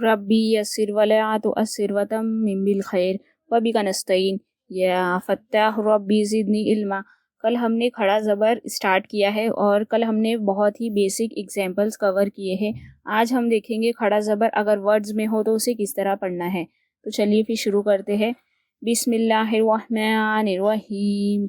ربی یسر ولا تؤثر وتمم بالخیر وبک نستعین یا فتاح ربی زدنی علما۔ کل ہم نے کھڑا زبر اسٹارٹ کیا ہے اور کل ہم نے بہت ہی بیسک ایگزامپلس کور کیے ہیں۔ آج ہم دیکھیں گے کھڑا زبر اگر ورڈز میں ہو تو اسے کس طرح پڑھنا ہے۔ تو چلیے پھر شروع کرتے ہیں۔ بسم اللہ الرحمن الرحیم۔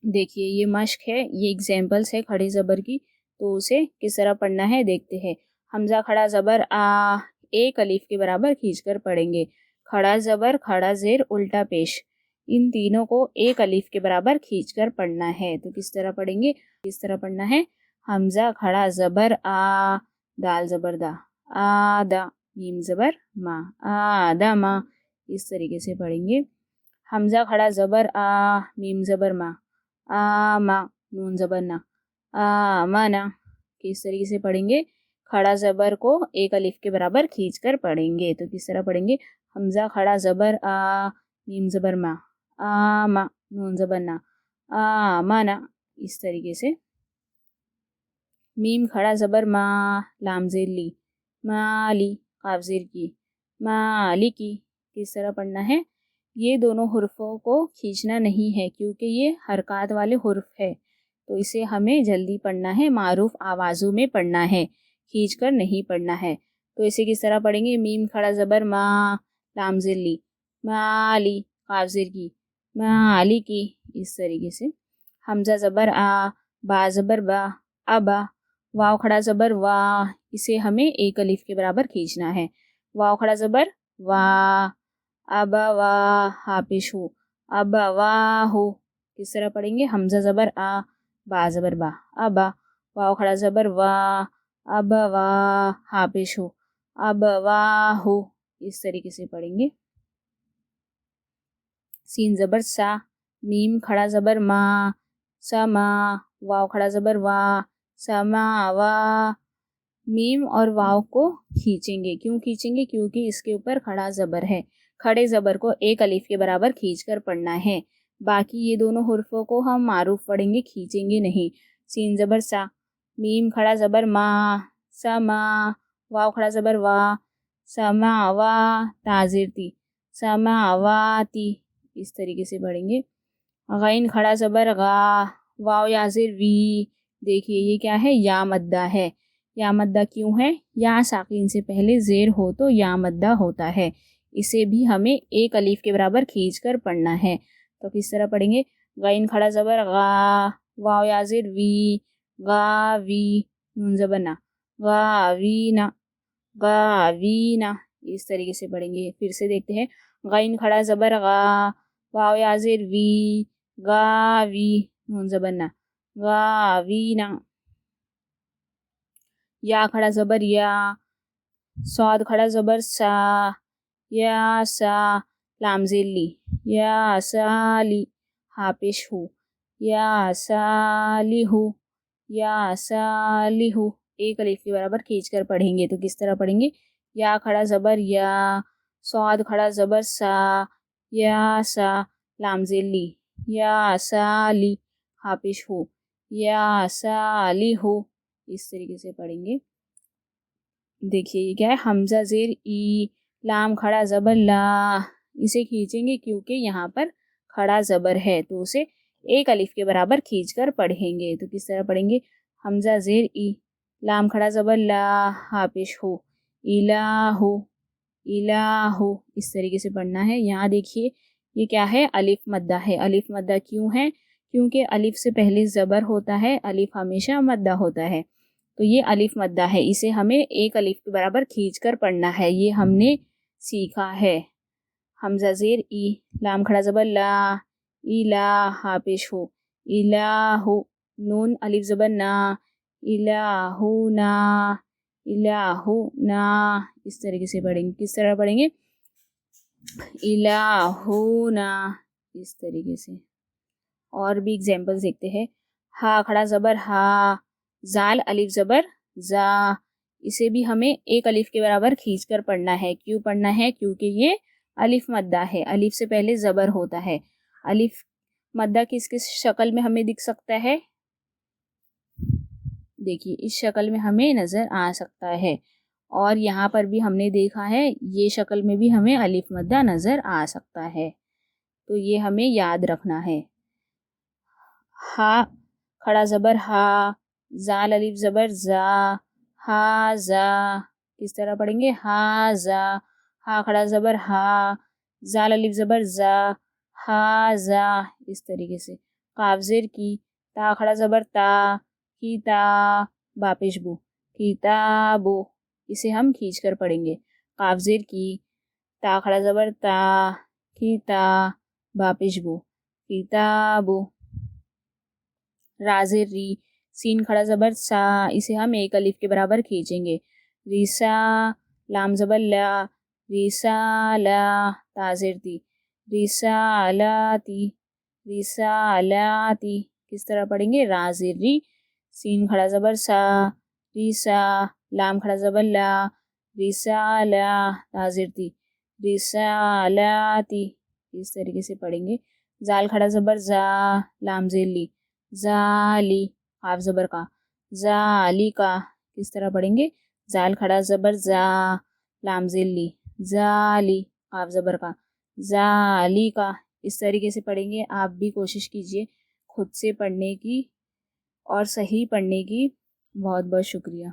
دیکھیے یہ مشق ہے، یہ ایگزامپلس ہے کھڑے زبر کی، تو اسے کس طرح پڑھنا ہے دیکھتے ہیں۔ حمزہ کھڑا زبر آ، ایک الف کے برابر کھینچ کر پڑھیں گے۔ کھڑا زبر، کھڑا زیر، الٹا پیش، ان تینوں کو ایک الف کے برابر کھینچ کر پڑھنا ہے۔ تو کس طرح پڑھیں گے، کس طرح پڑھنا ہے؟ حمزہ کھڑا زبر آ، دال زبر دا، آدا، میم زبر ما، آدما، اس طریقے سے پڑھیں گے۔ حمزہ کھڑا زبر آ، میم زبر ما، آما، نون زبر نا، آمنا، کس طریقے سے پڑھیں گے؟ کھڑا زبر کو ایک الف کے برابر کھینچ کر پڑھیں گے۔ تو کس طرح پڑھیں گے؟ حمزہ کھڑا زبر آ، میم زبر ما، آما، نون زبر نا، آمنا، اس طریقے سے۔ میم کھڑا زبر ما، لام زیر لی، مالی، قاف زیر کی، مالکی، کس طرح پڑھنا ہے؟ یہ دونوں حرفوں کو کھینچنا نہیں ہے کیونکہ یہ حرکات والے حرف ہے، تو اسے ہمیں جلدی پڑھنا ہے، معروف آوازوں میں پڑھنا ہے، کھینچ کر نہیں پڑھنا ہے۔ تو اسے کس طرح پڑھیں گے؟ میم کھڑا زبر ما، لام زیر لی، مالی، قاف زیر کی، مالکی، اس طریقے سے۔ حمزہ زبر آ، با زبر با، ابا، واو کھڑا زبر وا، اسے ہمیں ایک الف کے برابر کھینچنا ہے۔ واو کھڑا زبر وا، ابا وا، ہاپش ہو، ابا وا ہو، کس طرح پڑھیں گے؟ حمزہ زبر آ، با زبر با، ابا، واو کھڑا زبر وا، ابا وا، ہاپش ہو، ابا وا ہو، اس طریقے سے پڑھیں گے۔ سین زبر سا، میم کھڑا زبر ما، سما، واو کھڑا زبر وا، سما وا، میم اور واو کو کھینچیں گے۔ کیوں کھینچیں گے؟ کیونکہ اس کے اوپر کھڑا زبر ہے۔ کھڑے زبر کو ایک الف کے برابر کھینچ کر پڑھنا ہے، باقی یہ دونوں حرفوں کو ہم معروف پڑھیں گے، کھینچیں گے نہیں۔ سین زبر سا، میم کھڑا زبر ما، سما، واو کھڑا زبر وا، سما وا، تازیر تی، سما واتی، اس طریقے سے پڑھیں گے۔ غین کھڑا زبر غا، واو یازر وی، دیکھیے یہ کیا ہے؟ یا مدہ ہے۔ یا مدہ کیوں ہے؟ یا ساکن سے پہلے زیر ہو تو یا مدہ ہوتا ہے، اسے بھی ہمیں ایک الف کے برابر کھینچ کر پڑھنا ہے۔ تو کس طرح پڑھیں گے؟ غین کھڑا زبر غا، واو یازر وی، غاوی، نون زبر نا، غاوینا، غاوینا، اس طریقے سے پڑھیں گے۔ پھر سے دیکھتے ہیں۔ غین کھڑا زبر غا، واو یازر وی، غاوی، نون زبر نا، غاوینا۔ یا کھڑا زبر یا، صاد کھڑا زبر سا، یا سا، لام زیر لی، یا سالی، ہاپش ہو، یا سالیہو، یا سالیہو، ایک الف کے برابر کھینچ کر پڑھیں گے۔ تو کس طرح پڑھیں گے؟ یا کھڑا زبر یا، صاد کھڑا زبر سا، یا سا، لام زیر لی، یا سالی، ہاپش ہو، یا سالیہو، اس طریقے سے پڑھیں گے۔ دیکھیے یہ کیا ہے؟ حمزہ زیر ای، لام کھڑا زبر لا، اسے کھینچیں گے کیونکہ یہاں پر کھڑا زبر ہے، تو اسے ایک الف کے برابر کھینچ کر پڑھیں گے۔ تو کس طرح پڑھیں گے؟ حمزہ زیر ای، لام کھڑا زبر لا، ہاپش ہو، الہو، الہو، اس طریقے سے پڑھنا ہے۔ یہاں دیکھیے یہ کیا ہے؟ الف مدہ ہے۔ الف مدہ کیوں ہے؟ کیونکہ الف سے پہلے زبر ہوتا ہے، الف ہمیشہ مدہ ہوتا ہے، تو یہ الف مدہ ہے، اسے ہمیں ایک الف کے برابر کھینچ کر پڑھنا ہے، یہ ہم نے سیکھا ہے۔ حمزہ زیر ای، لام کھڑا زبر لا، الہ، ہاپش ہو، الہو، نون الف زبر نا، الہونا، الہونا، اس طریقے سے پڑھیں گے۔ کس طرح پڑھیں گے؟ الہونا، اس طریقے سے۔ اور بھی ایگزامپل دیکھتے ہیں۔ ہا کھڑا زبر ہا، زال الف زبر زا، اسے بھی ہمیں ایک الف کے برابر کھینچ کر پڑھنا ہے۔ کیوں پڑھنا ہے؟ کیونکہ یہ الف مدہ ہے، الف سے پہلے زبر ہوتا ہے۔ الف مدہ کس کس شکل میں ہمیں دکھ سکتا ہے؟ دیکھیے اس شکل میں ہمیں نظر آ سکتا ہے۔ اور یہاں پر بھی ہم نے دیکھا ہے یہ شکل میں بھی ہمیں الف مدہ نظر آ سکتا ہے، تو یہ ہمیں یاد رکھنا ہے۔ ہا کھڑا زبر ہا، زال الف زبر زا، ہا زا، کس طرح پڑھیں گے؟ ہا زا۔ ہا کھڑا زبر ہا، زال الف زبر زا، ہا زا، اس طریقے سے۔ قاف زیر کی، تا کھڑا زبر تا، کی تا، با پیش بو، کتابو، اسے ہم کھینچ کر پڑھیں گے۔ قاف زیر کی، تا کھڑا زبر تا، کی تا، با پیش بو، کتابو۔ را زیر ری، سین کھڑا زبر سا، اسے ہم ایک الف کے برابر کھینچیں گے۔ ریسا، لام زبر لا، ریسالا، تا زیر تی، ریسالاتی، ریسالاتی، کس طرح پڑھیں گے؟ را زیر ری، سین کھڑا زبر سا، ریسا، لام کھڑا زبر لا، ریسالا، تا زیر تی، ریسالاتی، اس طریقے سے پڑھیں گے۔ زال کھڑا زبر زا، لام زیر لی، زالی، قاف زبر کا، زالی کا، کس طرح پڑھیں گے؟ زال کھڑا زبر زا، لام زیر لی، زالی، قاف زبر کا، زالی کا، اس طریقے سے پڑھیں گے۔ آپ بھی کوشش کیجئے خود سے پڑھنے کی اور صحیح پڑھنے کی۔ بہت بہت شکریہ۔